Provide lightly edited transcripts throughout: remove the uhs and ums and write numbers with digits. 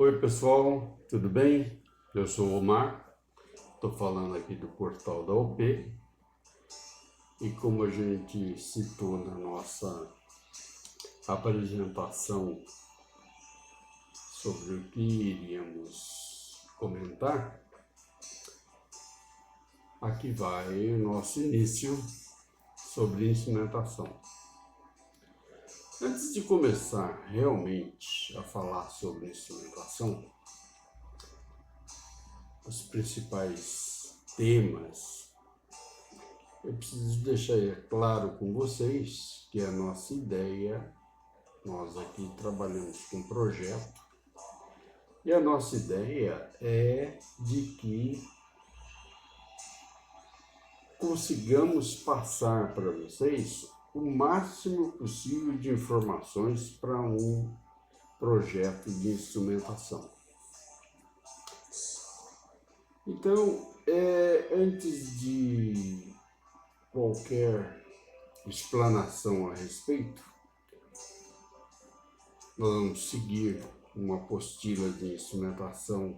Oi pessoal, tudo bem? Eu sou o Omar, estou falando aqui do portal da OP e como a gente citou na nossa apresentação sobre o que iríamos comentar, aqui vai o nosso início sobre instrumentação. Antes de começar realmente a falar sobre instrumentação, os principais temas, eu preciso deixar claro com vocês que a nossa ideia, nós aqui trabalhamos com projeto, e a nossa ideia é de que consigamos passar para vocês o máximo possível de informações para um projeto de instrumentação. Então, antes de qualquer explanação a respeito, nós vamos seguir uma apostila de instrumentação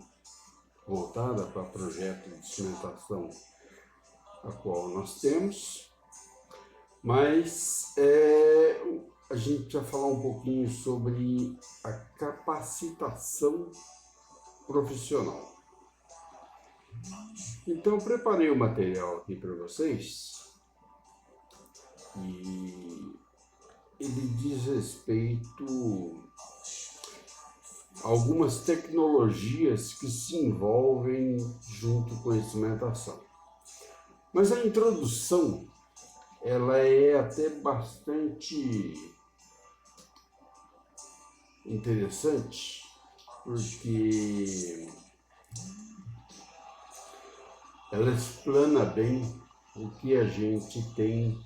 voltada para projeto de instrumentação a qual nós temos, mas a gente vai falar um pouquinho sobre a capacitação profissional. Então, eu preparei o material aqui para vocês e ele diz respeito a algumas tecnologias que se envolvem junto com a instrumentação. Mas a introdução, ela é até bastante interessante, porque ela explana bem o que a gente tem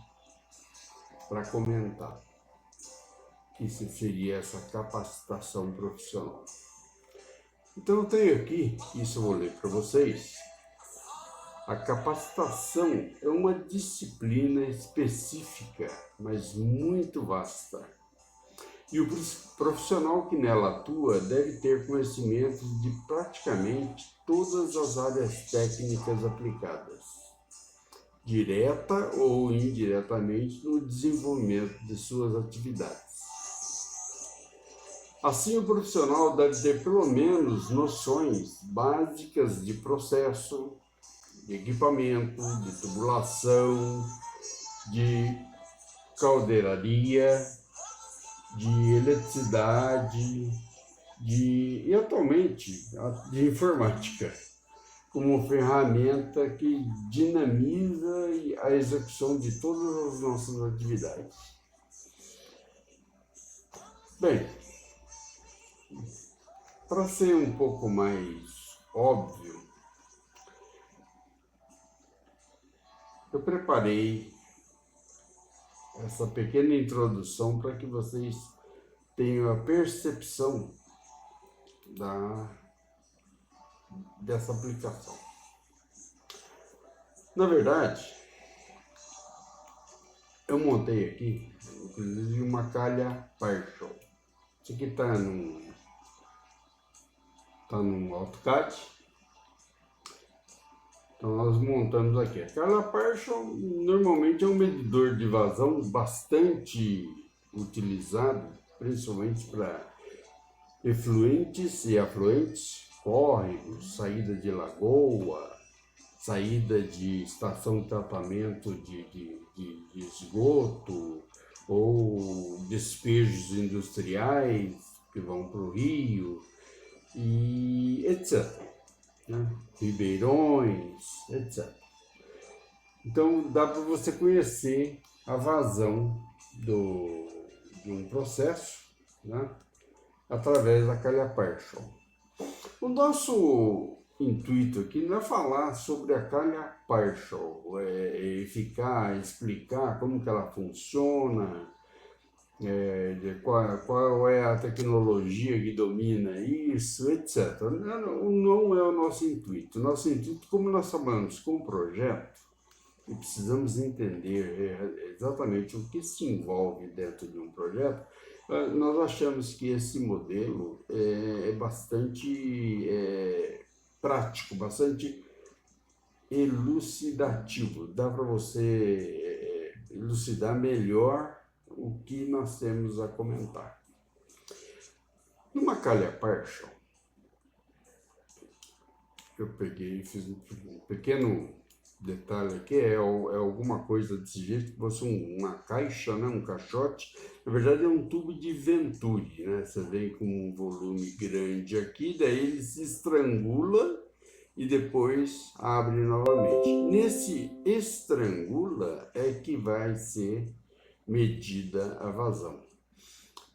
para comentar, que seria essa capacitação profissional. Então eu tenho aqui, isso eu vou ler para vocês. A capacitação é uma disciplina específica, mas muito vasta. E o profissional que nela atua deve ter conhecimentos de praticamente todas as áreas técnicas aplicadas, direta ou indiretamente, no desenvolvimento de suas atividades. Assim, o profissional deve ter pelo menos noções básicas de processo, de equipamento, de tubulação, de caldeiraria, de eletricidade, e atualmente de informática, como ferramenta que dinamiza a execução de todas as nossas atividades. Bem, para ser um pouco mais óbvio, eu preparei essa pequena introdução para que vocês tenham a percepção dessa aplicação. Na verdade, eu montei aqui, inclusive, uma calha Partial. Isso aqui está num AutoCAD. Então nós montamos aqui. A calha Partial normalmente é um medidor de vazão bastante utilizado, principalmente para efluentes e afluentes, córregos, saída de lagoa, saída de estação de tratamento de esgoto ou despejos industriais que vão para o rio, e etc. Ribeirões, etc. Então dá para você conhecer a vazão de um processo, através da calha Partial. O nosso intuito aqui não é falar sobre a calha Partial, explicar como que ela funciona, qual é a tecnologia que domina isso, etc. Não é o nosso intuito. O nosso intuito, como nós trabalhamos com o projeto, e precisamos entender exatamente o que se envolve dentro de um projeto, Nós achamos que esse modelo é bastante prático, bastante elucidativo. Dá para você elucidar melhor o que nós temos a comentar. Numa calha partial, eu peguei e fiz um pequeno detalhe aqui, é alguma coisa desse jeito, que fosse uma caixa, né, um caixote. Na verdade é um tubo de Venturi, né? Você vem com um volume grande aqui, daí ele se estrangula e depois abre novamente. Nesse estrangula é que vai ser medida a vazão.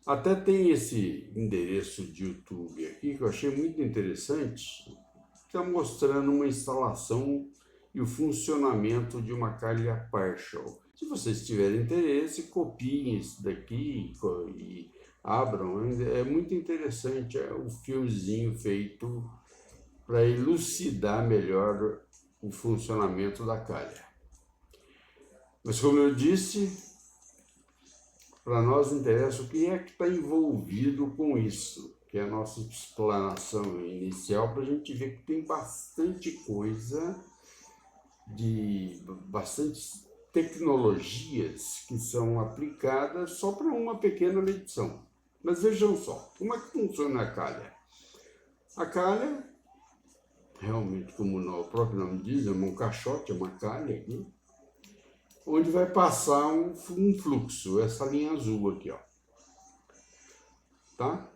Até tem esse endereço de YouTube aqui que eu achei muito interessante, que está mostrando uma instalação e o funcionamento de uma calha partial. Se vocês tiverem interesse, copiem isso daqui e abram. É muito interessante, é um filmezinho feito para elucidar melhor o funcionamento da calha. Mas como eu disse, para nós interessa o que é que está envolvido com isso, que é a nossa explanação inicial, para a gente ver que tem bastante coisa, bastante tecnologias que são aplicadas só para uma pequena medição. Mas vejam só, como é que funciona a calha? A calha, realmente, como o próprio nome diz, é um caixote, é uma calha aqui, onde vai passar um fluxo, essa linha azul aqui, ó. Tá?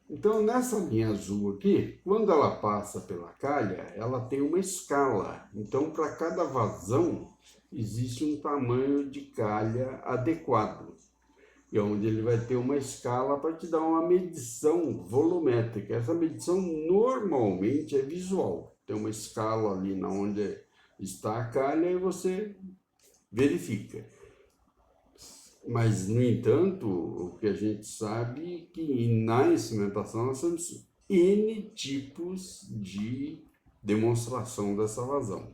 Então, nessa linha azul aqui, quando ela passa pela calha, ela tem uma escala. Então, para cada vazão, existe um tamanho de calha adequado. E onde ele vai ter uma escala para te dar uma medição volumétrica. Essa medição normalmente é visual. Tem uma escala ali na onde está a calha e você verifica. Mas, no entanto, o que a gente sabe é que na instrumentação nós temos N tipos de demonstração dessa vazão.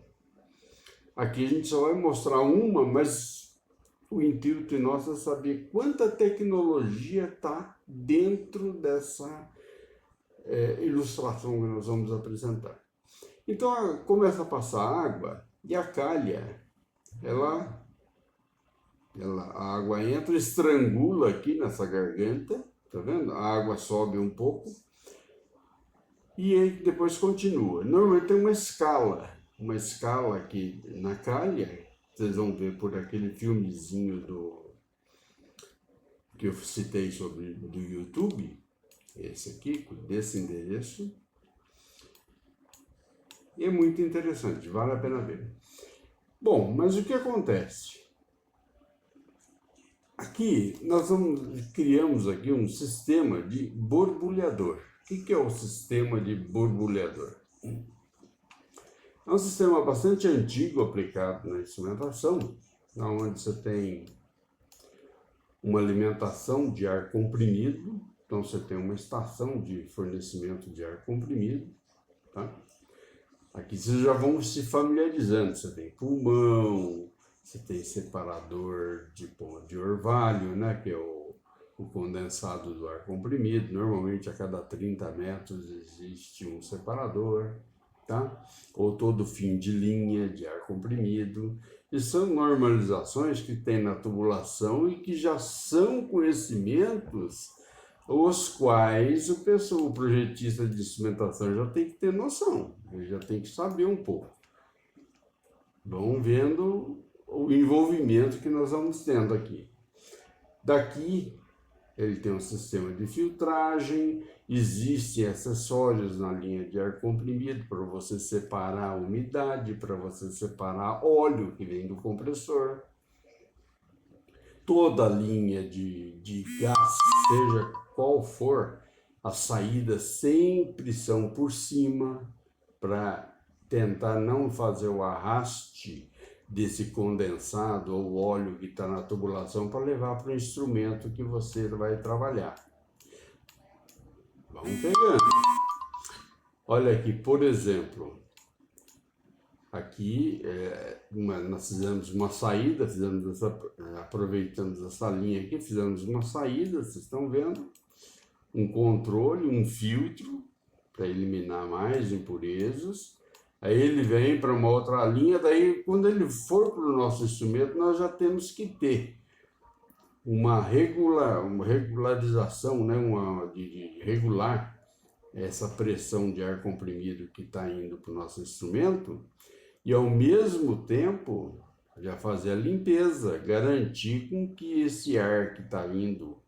Aqui a gente só vai mostrar uma, mas o intuito nosso é saber quanta tecnologia está dentro dessa ilustração que nós vamos apresentar. Então, começa a passar água e a calha, a água entra, estrangula aqui nessa garganta, tá vendo? A água sobe um pouco e aí depois continua. Normalmente tem uma escala aqui na calha, vocês vão ver por aquele filmezinho que eu citei do YouTube, esse aqui, desse endereço. E é muito interessante, vale a pena ver. Bom, mas o que acontece? Aqui nós criamos aqui um sistema de borbulhador. O que é o sistema de borbulhador? É um sistema bastante antigo aplicado na instrumentação, onde você tem uma alimentação de ar comprimido. Então você tem uma estação de fornecimento de ar comprimido, tá? Aqui vocês já vão se familiarizando. Você tem pulmão, você tem separador de orvalho, né, que é o condensado do ar comprimido. Normalmente a cada 30 metros existe um separador, tá? Ou todo fim de linha de ar comprimido. E são normalizações que tem na tubulação e que já são conhecimentos os quais o projetista de instrumentação já tem que ter noção, ele já tem que saber um pouco. Vão vendo o envolvimento que nós vamos tendo aqui. Daqui, ele tem um sistema de filtragem, existem acessórios na linha de ar comprimido para você separar a umidade, para você separar óleo que vem do compressor. Toda a linha de gás, seja qual for, as saídas sempre são por cima para tentar não fazer o arraste desse condensado ou óleo que está na tubulação para levar para o instrumento que você vai trabalhar. Vamos pegando. Olha aqui, por exemplo, Aqui nós fizemos uma saída, aproveitamos essa linha aqui, fizemos uma saída, vocês estão vendo, um controle, um filtro para eliminar mais impurezas. Aí ele vem para uma outra linha, daí quando ele for para o nosso instrumento, nós já temos que ter uma regularização, né? de regular essa pressão de ar comprimido que está indo para o nosso instrumento e, ao mesmo tempo, já fazer a limpeza, garantir com que esse ar que está indo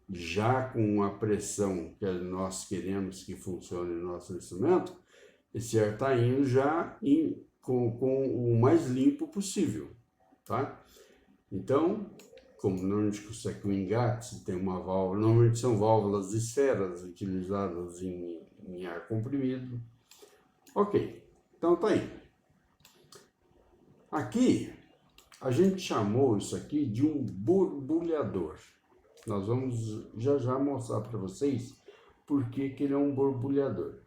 já com a pressão que nós queremos que funcione no nosso instrumento, esse ar está indo já com o mais limpo possível, tá? Então, como normalmente consegue um engate, tem uma válvula, normalmente são válvulas de esferas utilizadas em ar comprimido. Ok, então tá aí. Aqui, a gente chamou isso aqui de um borbulhador. Nós vamos já mostrar para vocês por que ele é um borbulhador.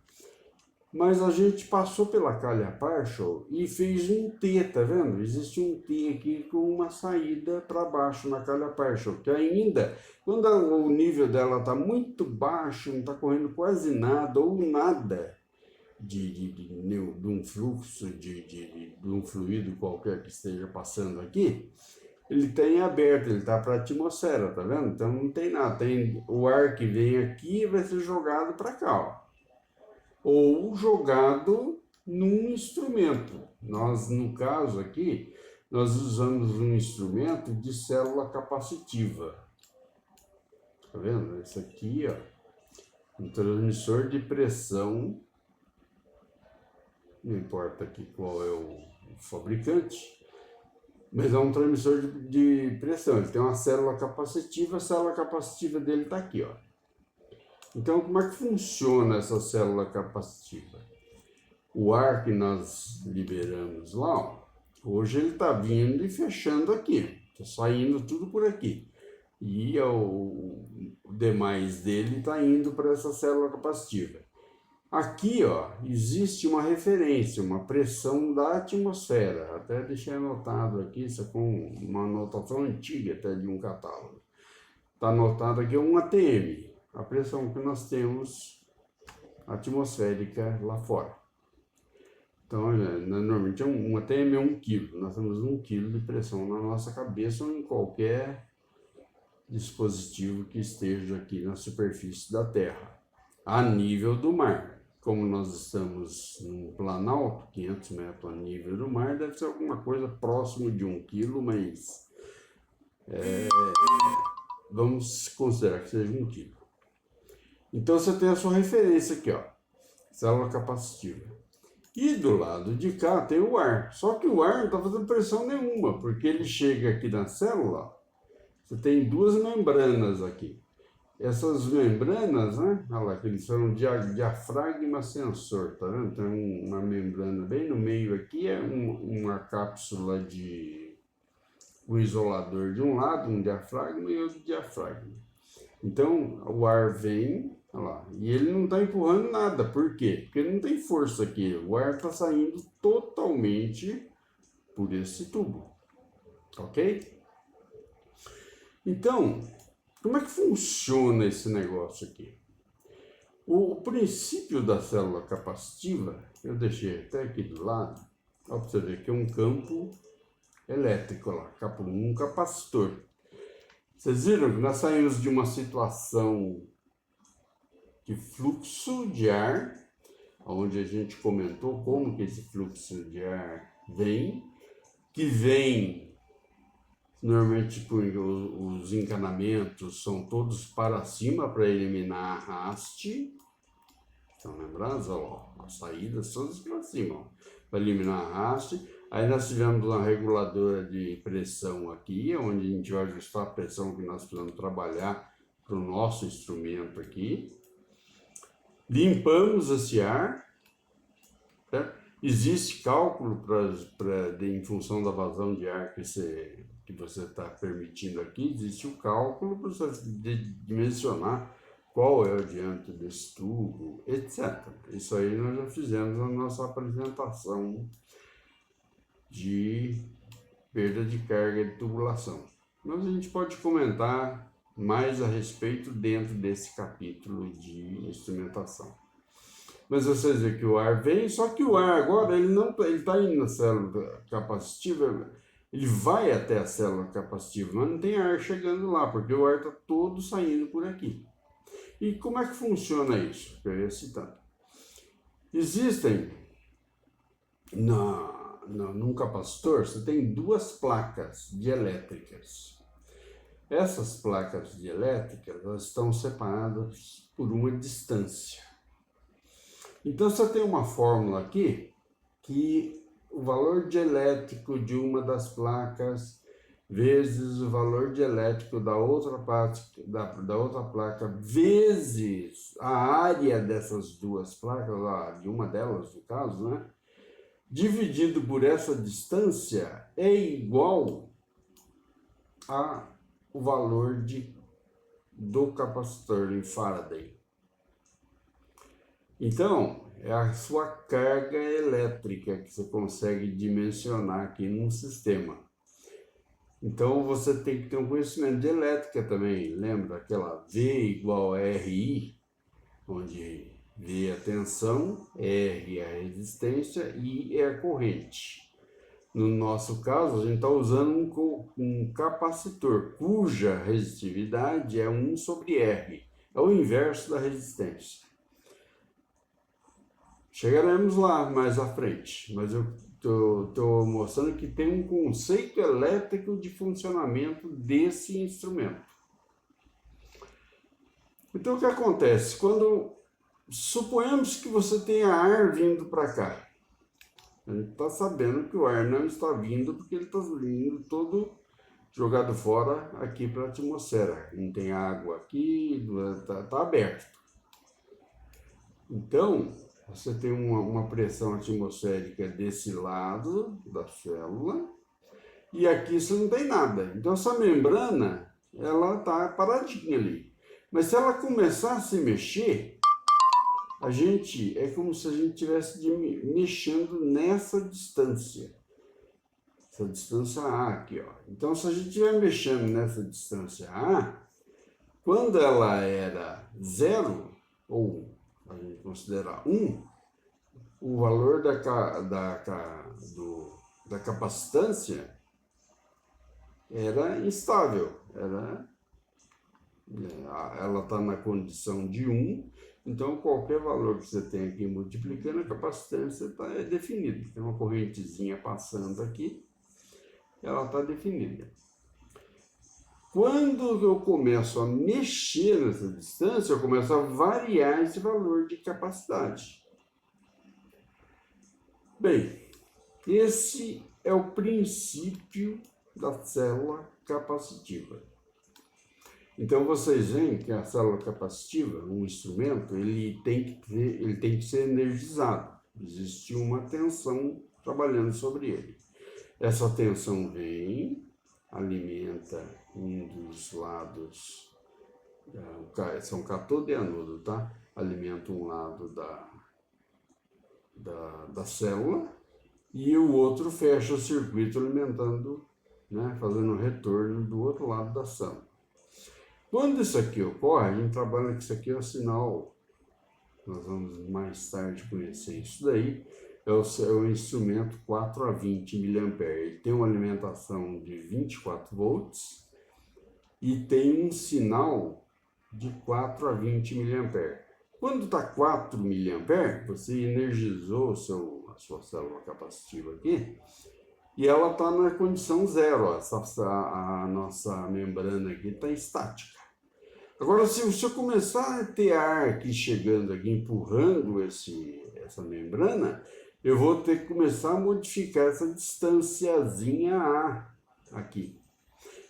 Mas a gente passou pela calha partial e fez um T, tá vendo? Existe um T aqui com uma saída para baixo na calha partial, que ainda, quando o nível dela está muito baixo, não está correndo quase nada ou nada de um fluxo, de um fluido qualquer que esteja passando aqui, ele tem aberto, ele está para a atmosfera, tá vendo? Então não tem nada, tem o ar que vem aqui e vai ser jogado para cá, ó. Ou jogado num instrumento. Nós, no caso aqui, nós usamos um instrumento de célula capacitiva. Tá vendo? Esse aqui, ó, um transmissor de pressão, não importa aqui qual é o fabricante, mas é um transmissor de pressão. Ele tem uma célula capacitiva, a célula capacitiva dele está aqui, ó. Então, como é que funciona essa célula capacitiva? O ar que nós liberamos lá, ó, hoje ele está vindo e fechando aqui, está saindo tudo por aqui. E o demais dele está indo para essa célula capacitiva. Aqui, ó, existe uma referência, uma pressão da atmosfera. Até deixei anotado aqui, isso é com uma anotação antiga até de um catálogo. Está anotado aqui um ATM. A pressão que nós temos atmosférica lá fora. Então, normalmente um ATM é 1 kg. Nós temos 1 kg de pressão na nossa cabeça ou em qualquer dispositivo que esteja aqui na superfície da Terra, a nível do mar. Como nós estamos num planalto, 500 metros a nível do mar, deve ser alguma coisa próximo de 1 kg, mas vamos considerar que seja 1 kg. Então você tem a sua referência aqui, ó, célula capacitiva. E do lado de cá tem o ar. Só que o ar não está fazendo pressão nenhuma, porque ele chega aqui na célula, você tem 2 membranas aqui. Essas membranas, né, olha lá, que eles chamam de diafragma sensor, tá vendo? Tem uma membrana bem no meio aqui, é uma cápsula de um isolador de um lado, um diafragma e outro diafragma. Então, o ar vem, olha lá, e ele não está empurrando nada. Por quê? Porque não tem força aqui. O ar está saindo totalmente por esse tubo. Ok? Então, como é que funciona esse negócio aqui? O princípio da célula capacitiva, eu deixei até aqui do lado, para você ver que é um campo elétrico lá, um capacitor. Vocês viram que nós saímos de uma situação de fluxo de ar, onde a gente comentou como que esse fluxo de ar vem, que vem normalmente por os encanamentos são todos para cima para eliminar arraste. Estão lembrados? Ó, as saídas todas para cima, para eliminar arraste. Aí nós tivemos uma reguladora de pressão aqui, onde a gente vai ajustar a pressão que nós precisamos trabalhar para o nosso instrumento aqui. Limpamos esse ar. Certo? Existe cálculo em função da vazão de ar que você está permitindo aqui, existe o cálculo para você dimensionar qual é o diâmetro desse tubo, etc. Isso aí nós já fizemos na nossa apresentação de perda de carga de tubulação. Mas a gente pode comentar mais a respeito dentro desse capítulo de instrumentação. Mas vocês veem que o ar vem, só que o ar agora ele está indo na célula capacitiva, ele vai até a célula capacitiva, mas não tem ar chegando lá, porque o ar está todo saindo por aqui. E como é que funciona isso? Eu ia citar. Existem, num capacitor, você tem duas placas dielétricas. Essas placas dielétricas elas estão separadas por uma distância. Então, você tem uma fórmula aqui que o valor dielétrico de uma das placas vezes o valor dielétrico da outra placa vezes a área dessas duas placas, de uma delas, no caso, né? Dividido por essa distância é igual ao valor do capacitor em Faraday. Então, é a sua carga elétrica que você consegue dimensionar aqui num sistema. Então, você tem que ter um conhecimento de elétrica também. Lembra aquela V igual a RI, onde V é a tensão, R é a resistência e é a corrente. No nosso caso, a gente está usando um capacitor cuja resistividade é 1 sobre R. É o inverso da resistência. Chegaremos lá mais à frente, mas eu estou mostrando que tem um conceito elétrico de funcionamento desse instrumento. Então, o que acontece? Quando suponhamos que você tenha ar vindo para cá, a gente está sabendo que o ar não está vindo porque ele está vindo todo jogado fora aqui para a atmosfera. Não tem água aqui, está aberto. Então, você tem uma pressão atmosférica desse lado da célula e aqui você não tem nada. Então, essa membrana, ela está paradinha ali. Mas se ela começar a se mexer, é como se a gente estivesse mexendo nessa distância. Essa distância A aqui, ó. Então, se a gente estiver mexendo nessa distância A, quando ela era 0, ou a gente considerar 1, o valor da capacitância era instável, ela está na condição de 1, então qualquer valor que você tem aqui multiplicando, a capacitância é definida. Tem uma correntezinha passando aqui, ela está definida. Quando eu começo a mexer nessa distância, eu começo a variar esse valor de capacidade. Bem, esse é o princípio da célula capacitiva. Então, vocês veem que a célula capacitiva, um instrumento, ele tem que ser energizado. Existe uma tensão trabalhando sobre ele. Essa tensão vem, alimenta um dos lados, são catodo e anodo, tá? Alimenta um lado da célula e o outro fecha o circuito alimentando, né, fazendo retorno do outro lado da célula. Quando isso aqui ocorre, a gente trabalha com isso aqui, é o sinal, nós vamos mais tarde conhecer isso daí, é o instrumento 4 a 20 mA. Ele tem uma alimentação de 24 volts e tem um sinal de 4 a 20 mA. Quando está 4 mA, você energizou a sua célula capacitiva aqui e ela está na condição 0. A nossa membrana aqui está estática. Agora, se eu começar a ter ar aqui chegando aqui, empurrando essa membrana, eu vou ter que começar a modificar essa distanciazinha A aqui.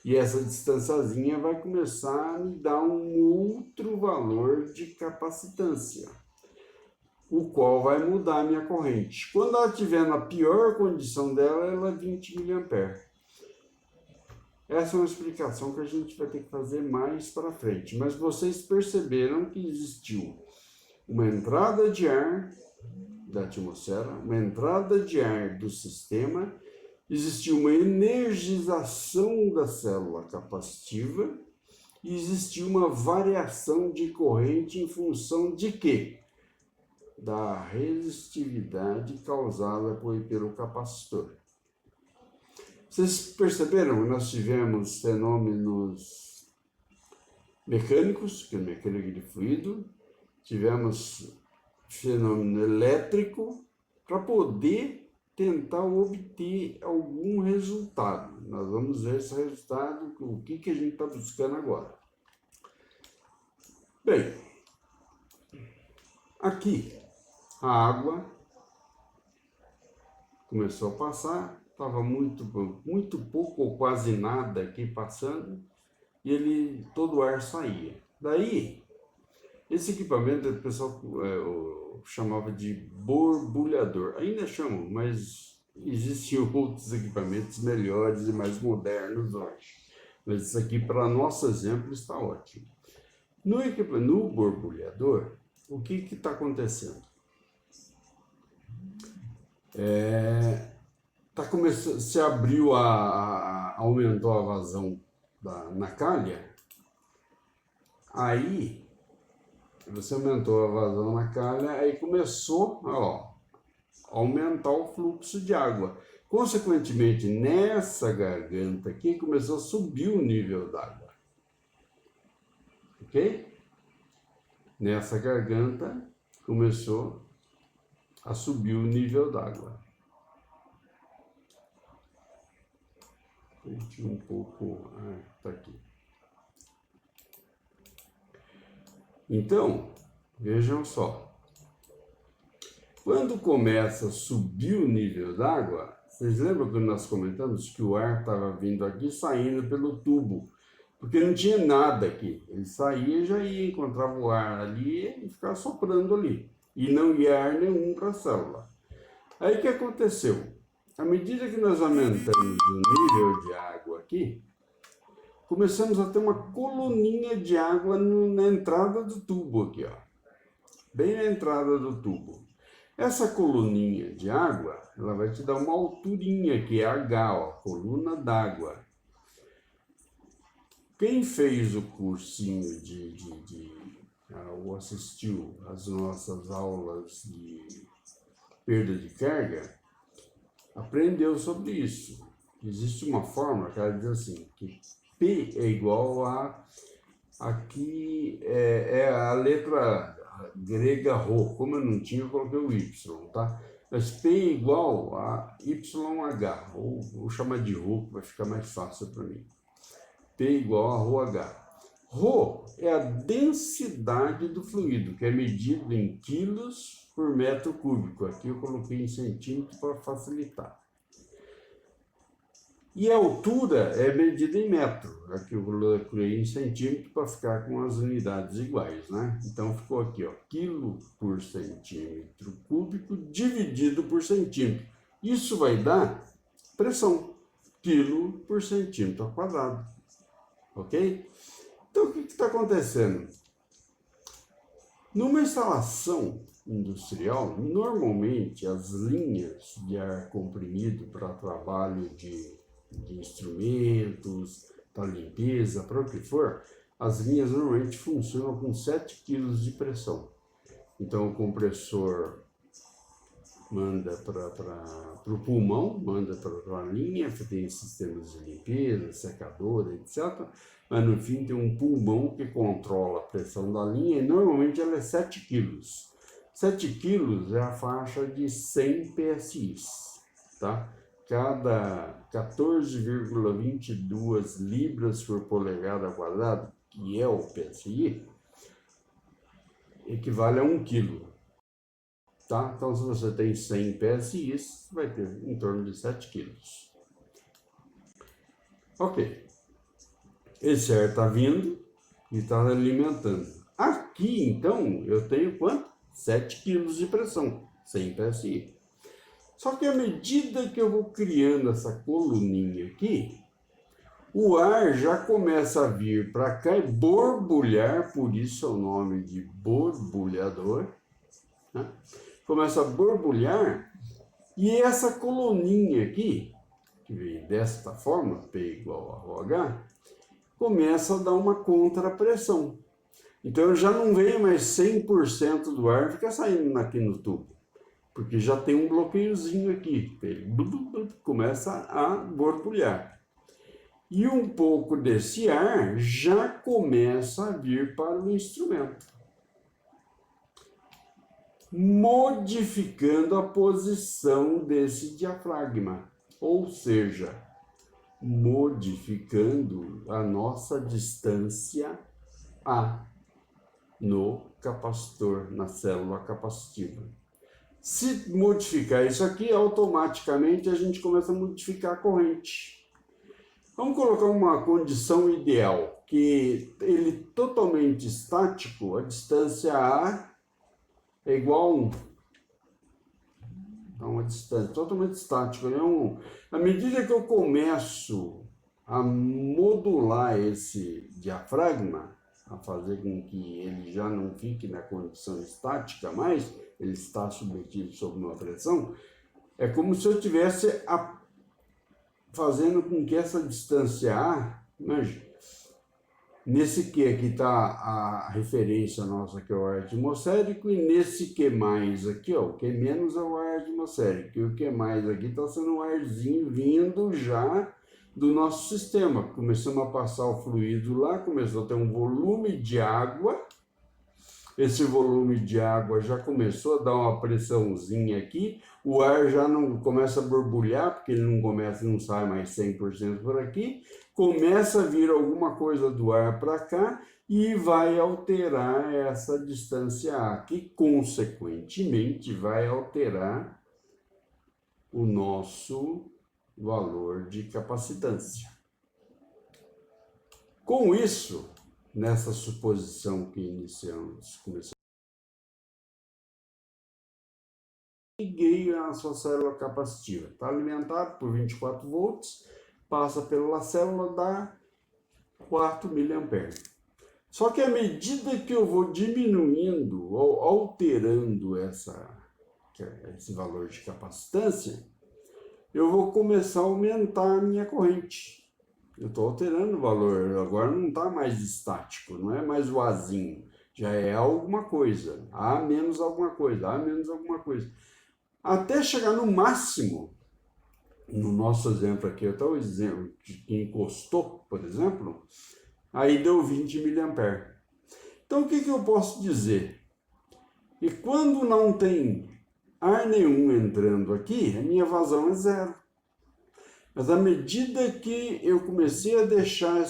E essa distanciazinha vai começar a me dar um outro valor de capacitância, o qual vai mudar a minha corrente. Quando ela estiver na pior condição dela, ela é 20 mA. Essa é uma explicação que a gente vai ter que fazer mais para frente. Mas vocês perceberam que existiu uma entrada de ar da atmosfera, uma entrada de ar do sistema existia uma energização da célula capacitiva e existia uma variação de corrente em função de quê? Da resistividade causada pelo capacitor. Vocês perceberam que nós tivemos fenômenos mecânicos, que é mecânica de fluido, tivemos fenômeno elétrico, para poder tentar obter algum resultado. Nós vamos ver esse resultado, o que a gente está buscando agora. Bem, aqui a água começou a passar, estava muito pouco ou quase nada aqui passando, e todo o ar saía. Daí, esse equipamento o pessoal chamava de borbulhador. Ainda chamam, mas existem outros equipamentos melhores e mais modernos hoje. Mas isso aqui, para nosso exemplo, está ótimo. No borbulhador, o que está acontecendo? Se abriu, aumentou a vazão na calha, aí você aumentou a vazão na calha, aí começou a aumentar o fluxo de água. Consequentemente, nessa garganta aqui, começou a subir o nível d'água. Ok? Nessa garganta, começou a subir o nível d'água. Deixa um pouco... tá aqui. Então, vejam só. Quando começa a subir o nível d'água, vocês lembram que nós comentamos que o ar estava vindo aqui saindo pelo tubo, porque não tinha nada aqui. Ele saía e já ia, encontrava o ar ali e ficava soprando ali. E não ia ar nenhum para a célula. Aí o que aconteceu? À medida que nós aumentamos o nível de água aqui, começamos a ter uma coluninha de água na entrada do tubo aqui, ó. Bem na entrada do tubo. Essa coluninha de água, ela vai te dar uma alturinha, que é H, ó, coluna d'água. Quem fez o cursinho ou assistiu às nossas aulas de perda de carga, aprendeu sobre isso. Existe uma fórmula que ela diz assim, que P é igual a... Aqui é a letra grega Rho. Como eu não tinha, eu coloquei o Y, tá? Mas P é igual a YH, ou vou chamar de Rho, que vai ficar mais fácil para mim. P igual a ρh. Rho é a densidade do fluido, que é medido em quilos por metro cúbico. Aqui eu coloquei em centímetros para facilitar. E a altura é medida em metro. Aqui eu coloquei em centímetro para ficar com as unidades iguais, né? Então ficou aqui, ó, quilo por centímetro cúbico dividido por centímetro. Isso vai dar pressão, quilo por centímetro ao quadrado. Ok? Então o que está acontecendo? Numa instalação industrial, normalmente as linhas de ar comprimido para trabalho de instrumentos, para limpeza, para o que for, as linhas normalmente funcionam com 7 kg de pressão. Então o compressor manda para o pulmão, manda para a linha, que tem sistemas de limpeza, secadora, etc. Mas no fim tem um pulmão que controla a pressão da linha e normalmente ela é 7 kg. 7 kg é a faixa de 100 PSI, tá? Cada 14,22 libras por polegada quadrada, que é o PSI, equivale a 1 kg. Tá? Então, se você tem 100 PSI, vai ter em torno de 7 kg. Ok. Esse ar está vindo e está alimentando. Aqui, então, eu tenho quanto? 7 kg de pressão, 100 PSI. Só que à medida que eu vou criando essa coluninha aqui, o ar já começa a vir para cá e borbulhar, por isso é o nome de borbulhador, né? Começa a borbulhar e essa coluninha aqui, que veio desta forma, P igual a ρH, começa a dar uma contrapressão. Então já não vem mais 100% do ar, fica saindo aqui no tubo, porque já tem um bloqueiozinho aqui, ele começa a borbulhar. E um pouco desse ar já começa a vir para o instrumento, modificando a posição desse diafragma, ou seja, modificando a nossa distância A no capacitor, na célula capacitiva. Se modificar isso aqui, automaticamente a gente começa a modificar a corrente. Vamos colocar uma condição ideal, que ele totalmente estático, a distância A é igual a 1. Então, uma distância totalmente estática. À medida que eu começo a modular esse diafragma, a fazer com que ele já não fique na condição estática mais, ele está submetido sob uma pressão, é como se eu estivesse fazendo com que essa distância A, nesse Q aqui está a referência nossa, que é o ar atmosférico, e nesse Q mais aqui, ó, o Q menos é o ar atmosférico, e o Q mais aqui está sendo um arzinho vindo já do nosso sistema. Começamos a passar o fluido lá, começou a ter um volume de água, esse volume de água já começou a dar uma pressãozinha aqui, o ar já não começa a borbulhar, porque ele não sai mais 100% por aqui, começa a vir alguma coisa do ar para cá e vai alterar essa distância A, que consequentemente vai alterar o nosso valor de capacitância. Com isso, nessa suposição que começamos, liguei a sua célula capacitiva. Está alimentado por 24 volts, passa pela célula, dá 4 mA. Só que à medida que eu vou diminuindo ou alterando esse valor de capacitância, eu vou começar a aumentar a minha corrente. Eu estou alterando o valor, agora não está mais estático, não é mais o Azinho, já é alguma coisa, A menos alguma coisa, A menos alguma coisa. Até chegar no máximo, no nosso exemplo aqui, até o exemplo de quem encostou, por exemplo, aí deu 20 mA. Então o que eu posso dizer? E quando não tem ar nenhum entrando aqui, a minha vazão é zero. Mas à medida que eu comecei a deixar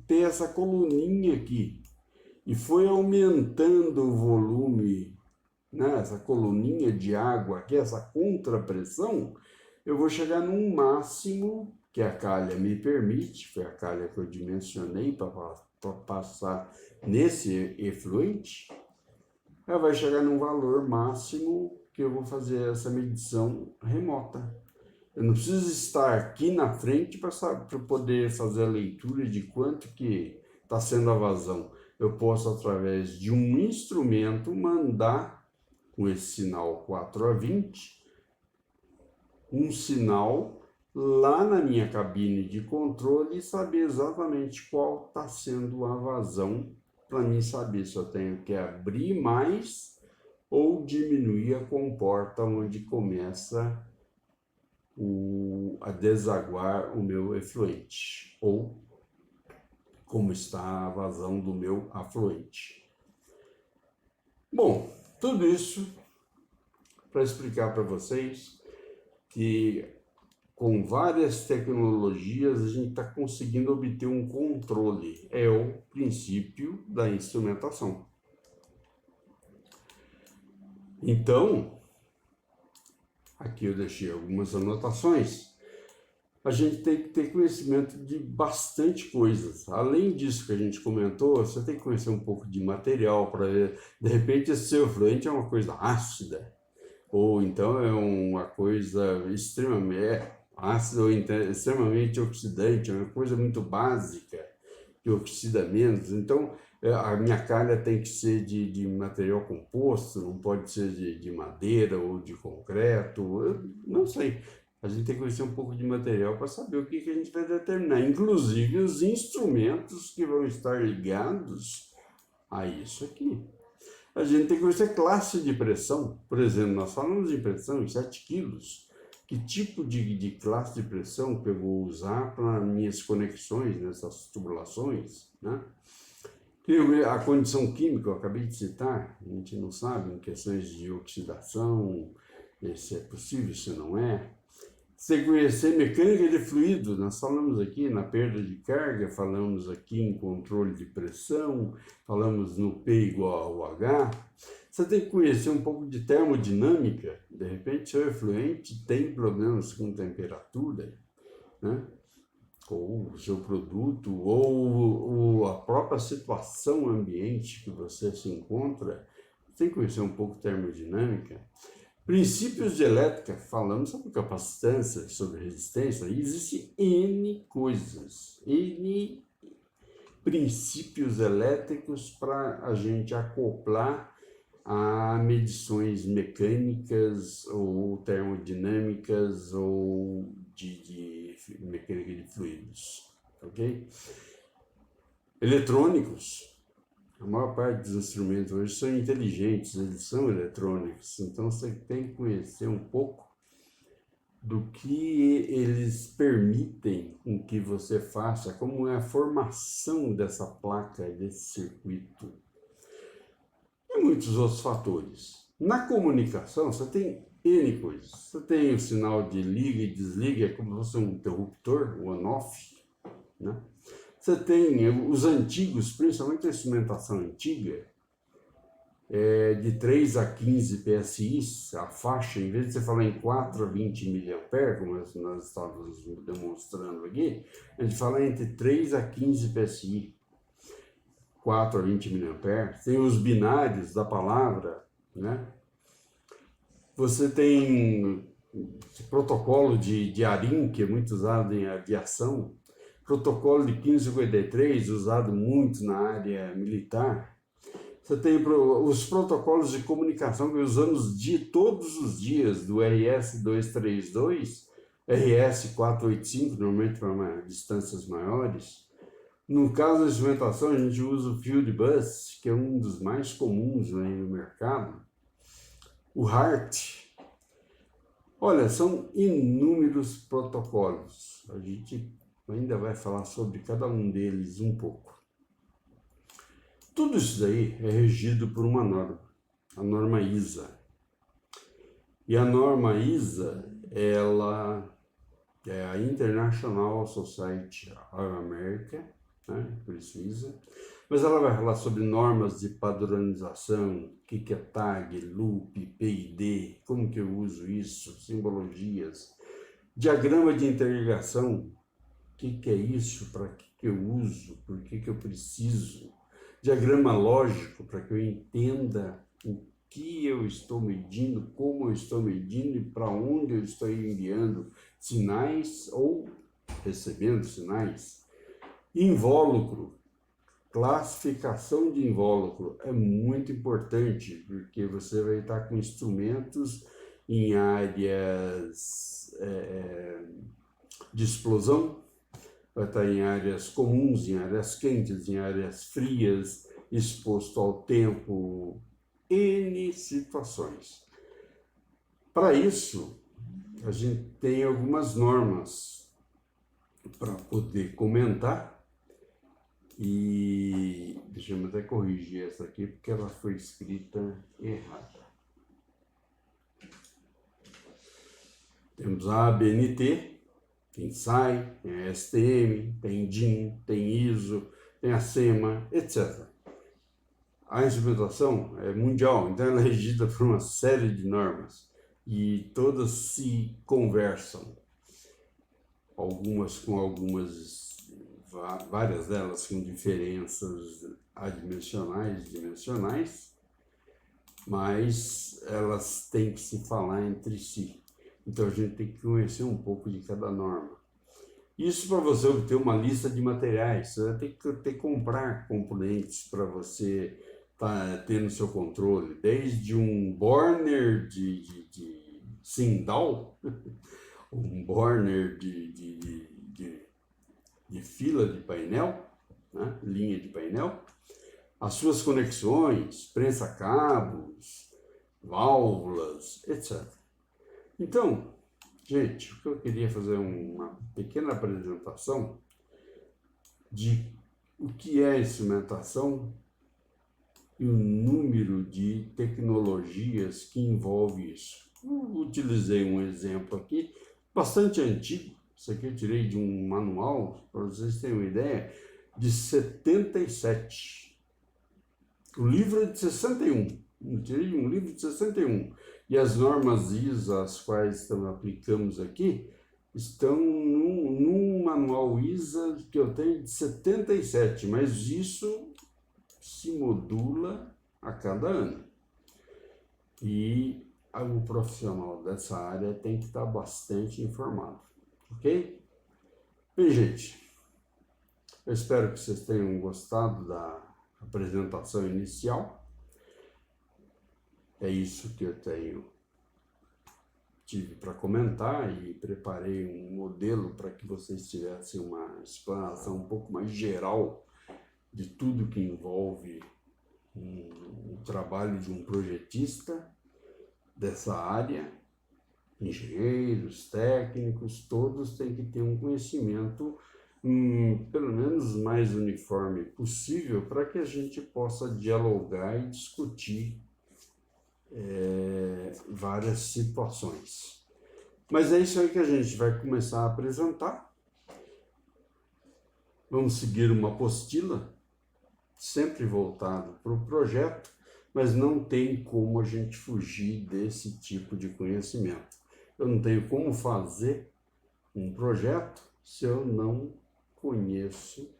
ter essa coluninha aqui, e foi aumentando o volume, né, essa coluninha de água aqui, essa contrapressão, eu vou chegar num máximo que a calha me permite, foi a calha que eu dimensionei para passar nesse efluente, ela vai chegar num valor máximo que eu vou fazer essa medição remota. Eu não preciso estar aqui na frente para poder fazer a leitura de quanto que está sendo a vazão. Eu posso, através de um instrumento, mandar com esse sinal 4A20, um sinal lá na minha cabine de controle e saber exatamente qual está sendo a vazão, para mim saber se eu tenho que abrir mais ou diminuir a comporta onde começa a desaguar o meu efluente, ou como está a vazão do meu afluente. Bom, tudo isso para explicar para vocês que com várias tecnologias a gente está conseguindo obter um controle. É o princípio da instrumentação. Então, aqui eu deixei algumas anotações. A gente tem que ter conhecimento de bastante coisas. Além disso que a gente comentou, você tem que conhecer um pouco de material para ver. De repente, esse seu efluente é uma coisa ácida, ou então é uma coisa extremamente ácida ou extremamente oxidante, é uma coisa muito básica, que oxida menos. Então, a minha calha tem que ser de material composto, não pode ser de madeira ou de concreto, eu não sei. A gente tem que conhecer um pouco de material para saber o que a gente vai determinar, inclusive os instrumentos que vão estar ligados a isso aqui. A gente tem que conhecer classe de pressão. Por exemplo, nós falamos de pressão em 7 quilos. Que tipo de classe de pressão que eu vou usar para minhas conexões nessas tubulações, né? A condição química, eu acabei de citar, a gente não sabe em questões de oxidação, se é possível, se não é. Você conhecer mecânica de fluido, nós falamos aqui na perda de carga, falamos aqui em controle de pressão, falamos no P igual ao H. Você tem que conhecer um pouco de termodinâmica, de repente seu efluente tem problemas com temperatura, né? Ou o seu produto, ou a própria situação ambiente que você se encontra, você tem que conhecer um pouco de termodinâmica. Princípios de elétrica, falamos sobre capacitância, sobre resistência, e existem N coisas, N princípios elétricos para a gente acoplar a medições mecânicas ou termodinâmicas ou de mecânica de fluidos, ok? Eletrônicos, a maior parte dos instrumentos hoje são inteligentes, eles são eletrônicos, então você tem que conhecer um pouco do que eles permitem com que você faça, como é a formação dessa placa, desse circuito. E muitos outros fatores. Na comunicação, você tem N coisas. Você tem o sinal de liga e desliga, como se fosse um interruptor, um on-off, né? Você tem os antigos, principalmente a instrumentação antiga, de 3 a 15 PSI, a faixa, em vez de você falar em 4 a 20 mA, como nós estávamos demonstrando aqui, a gente fala entre 3 a 15 PSI. 4 a 20 mA, tem os binários da palavra, né? Você tem protocolo de ARIN, que é muito usado em aviação, protocolo de 1553, usado muito na área militar. Você tem os protocolos de comunicação que usamos todos os dias, do RS-232, RS-485, normalmente para distâncias maiores. No caso da instrumentação, a gente usa o Field Bus, que é um dos mais comuns aí no mercado. O HART. Olha, são inúmeros protocolos. A gente ainda vai falar sobre cada um deles um pouco. Tudo isso daí é regido por uma norma, a norma ISA. E a norma ISA, ela é a International Society of America, né? Por isso ISA, mas ela vai falar sobre normas de padronização, o que é tag, loop, PID, como que eu uso isso, simbologias, diagrama de interligação, o que é isso, para que eu uso, por que eu preciso, diagrama lógico, para que eu entenda o que eu estou medindo, como eu estou medindo e para onde eu estou enviando sinais ou recebendo sinais. Invólucro, classificação de invólucro é muito importante, porque você vai estar com instrumentos em áreas de explosão, vai estar em áreas comuns, em áreas quentes, em áreas frias, exposto ao tempo, N situações. Para isso, a gente tem algumas normas para poder comentar. E deixa eu até corrigir essa aqui, porque ela foi escrita errada. Temos a ABNT, tem SAI, tem a STM, tem DIN, tem ISO, tem a SEMA, etc. A instrumentação é mundial, então ela é regida por uma série de normas e todas se conversam. Algumas com várias delas com diferenças dimensionais, mas elas têm que se falar entre si. Então a gente tem que conhecer um pouco de cada norma. Isso para você obter uma lista de materiais, você vai ter que comprar componentes para você ter no seu controle, desde um burner de Sindal, um burner de fila de painel, né? Linha de painel, as suas conexões, prensa-cabos, válvulas, etc. Então, gente, o que eu queria fazer uma pequena apresentação de o que é instrumentação e o número de tecnologias que envolve isso. Eu utilizei um exemplo aqui, bastante antigo, isso aqui eu tirei de um manual, para vocês terem uma ideia, de 77. O livro é de 61, eu tirei de um livro de 61. E as normas ISA, as quais aplicamos aqui, estão num manual ISA que eu tenho de 77, mas isso se modula a cada ano. E o profissional dessa área tem que estar bastante informado, ok? Bem, gente, eu espero que vocês tenham gostado da apresentação inicial. É isso que eu tive para comentar e preparei um modelo para que vocês tivessem uma explanação um pouco mais geral de tudo que envolve o trabalho de um projetista dessa área. Engenheiros, técnicos, todos têm que ter um conhecimento pelo menos mais uniforme possível para que a gente possa dialogar e discutir várias situações. Mas é isso aí que a gente vai começar a apresentar. Vamos seguir uma apostila, sempre voltado para o projeto, mas não tem como a gente fugir desse tipo de conhecimento. Eu não tenho como fazer um projeto se eu não conheço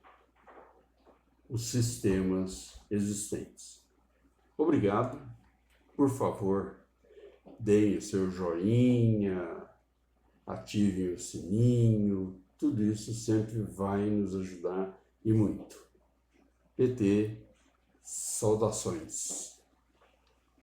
os sistemas existentes. Obrigado. Por favor, deem o seu joinha, ativem o sininho, tudo isso sempre vai nos ajudar e muito. PT, saudações.